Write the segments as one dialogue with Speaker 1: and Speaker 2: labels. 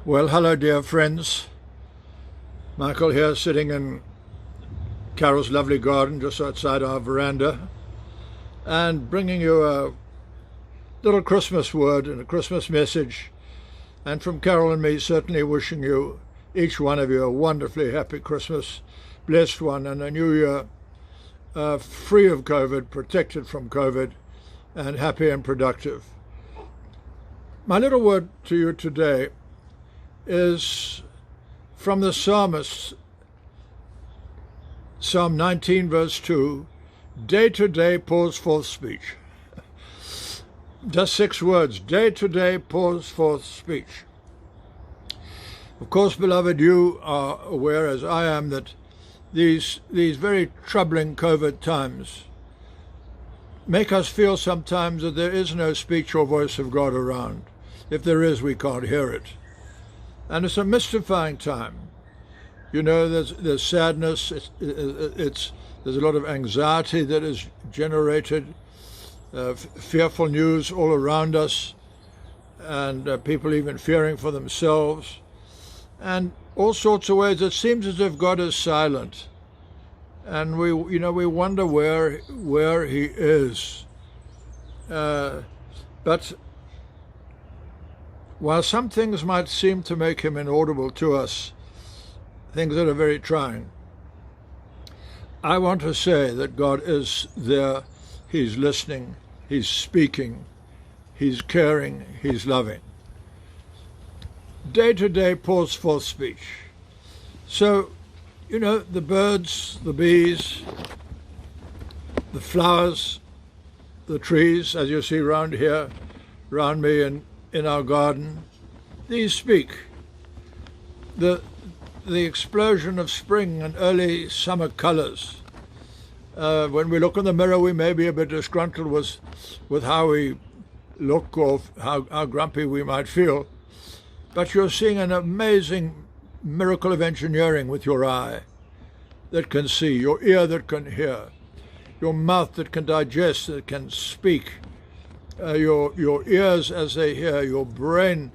Speaker 1: Well, hello, dear friends. Michael here, sitting in Carol's lovely garden just outside our veranda, and bringing you a little Christmas word and a Christmas message. And from Carol and me, certainly wishing you, each one of you, a wonderfully happy Christmas, blessed one, and a new year free of COVID, protected from COVID, and happy and productive. My little word to you today is from the psalmist, Psalm 19, verse 2, day to day pours forth speech. Just 6 words, day to day pours forth speech. Of course, beloved, you are aware, as I am, that these very troubling COVID times make us feel sometimes that there is no speech or voice of God around. If there is, we can't hear it. And it's a mystifying time. You know, there's sadness, there's a lot of anxiety that is generated, fearful news all around us, and people even fearing for themselves, and all sorts of ways. It seems as if God is silent, and we wonder where He is. But while some things might seem to make Him inaudible to us, things that are very trying, I want to say that God is there. He's listening, He's speaking, He's caring, He's loving. Day to day pours forth speech. So, the birds, the bees, the flowers, the trees, as you see round here, round me in our garden, these speak. The explosion of spring and early summer colors. When we look in the mirror, we may be a bit disgruntled with how we look or how grumpy we might feel. But you're seeing an amazing miracle of engineering with your eye that can see, your ear that can hear, your mouth that can digest, that can speak, your ears as they hear, your brain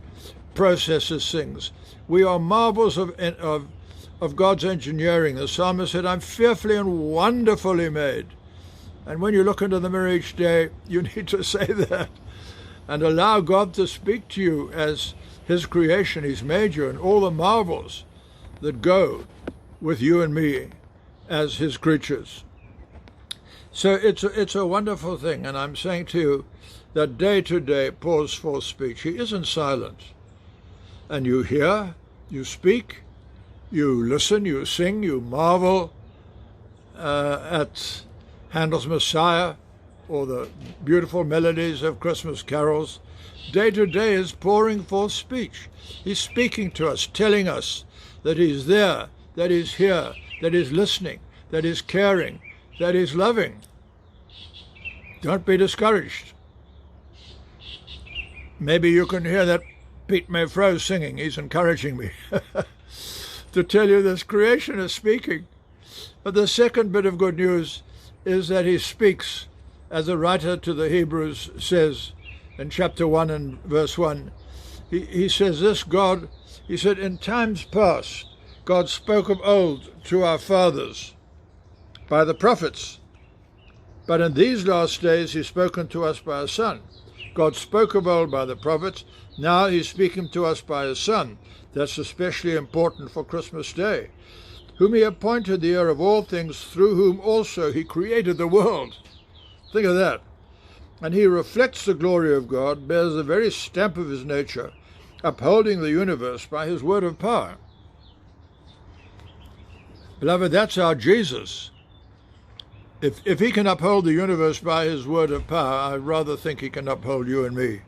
Speaker 1: processes things. We are marvels of God's engineering. The psalmist said, I'm fearfully and wonderfully made. And when you look into the mirror each day, you need to say that and allow God to speak to you as His creation. He's made you, and all the marvels that go with you and me as His creatures. So it's a wonderful thing, and I'm saying to you that day to day pours forth speech. He isn't silent. And you hear, you speak, you listen, you sing, you marvel at Handel's Messiah or the beautiful melodies of Christmas carols. Day to day is pouring forth speech. He's speaking to us, telling us that He's there, that He's here, that He's listening, that He's caring, that He's loving. Don't be discouraged. Maybe you can hear that Pete Mayfro singing. He's encouraging me to tell you this creation is speaking. But the second bit of good news is that He speaks, as the writer to the Hebrews says in chapter 1 and verse 1. He says this, He said, in times past, God spoke of old to our fathers by the prophets. But in these last days He's spoken to us by a Son. God spoke of old by the prophets. Now He's speaking to us by His Son. That's especially important for Christmas Day. Whom He appointed the heir of all things, through whom also He created the world. Think of that. And He reflects the glory of God, bears the very stamp of His nature, upholding the universe by His word of power. Beloved, that's our Jesus. If He can uphold the universe by His word of power, I'd rather think He can uphold you and me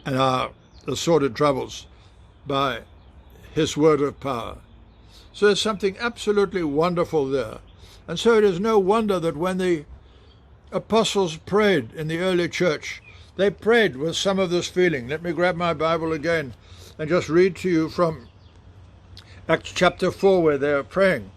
Speaker 1: and our assorted troubles by His word of power. So there's something absolutely wonderful there. And so it is no wonder that when the apostles prayed in the early church, they prayed with some of this feeling. Let me grab my Bible again and just read to you from Acts chapter 4, where they are praying.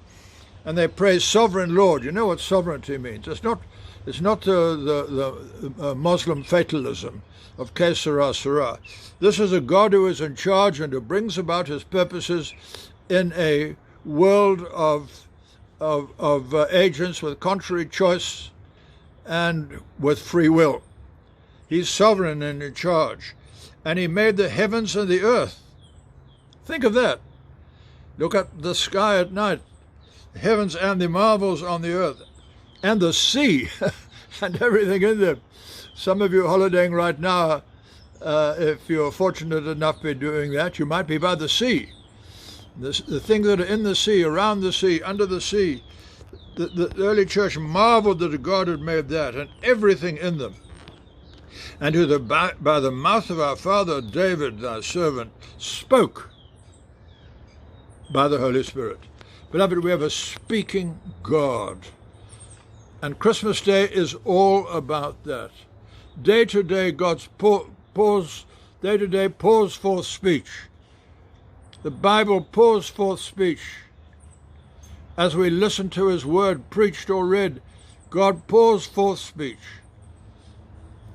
Speaker 1: And they pray, Sovereign Lord. You know what sovereignty means. It's not It's not the Muslim fatalism of Que Sera, Sera. This is a God who is in charge and who brings about his purposes in a world of agents with contrary choice and with free will. He's sovereign and in charge. And he made the heavens and the earth. Think of that. Look at the sky at night, the heavens and the marvels on the earth, and the sea and everything in them. Some of you holidaying right now, if you're fortunate enough to be doing that, you might be by the sea. The things that are in the sea, around the sea, under the sea. The early church marveled that God had made that and everything in them. And who by the mouth of our father David, thy servant, spoke by the Holy Spirit. Beloved, we have a speaking God. And Christmas Day is all about that. Day to day, God's pours forth speech. The Bible pours forth speech. As we listen to his word preached or read, God pours forth speech.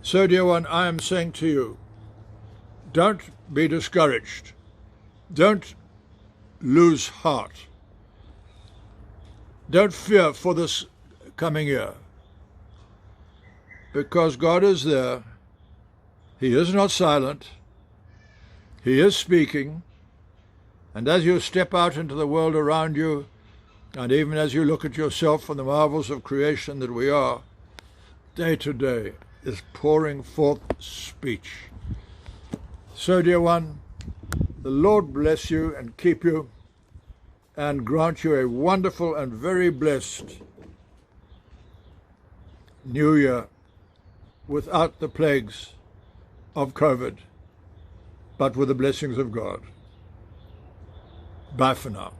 Speaker 1: So, dear one, I am saying to you, don't be discouraged. Don't lose heart. Don't fear for this coming year. Because God is there. He is not silent. He is speaking. And as you step out into the world around you, and even as you look at yourself and the marvels of creation that we are, day to day is pouring forth speech. So, dear one, the Lord bless you and keep you and grant you a wonderful and very blessed New Year without the plagues of COVID, but with the blessings of God. Bye for now.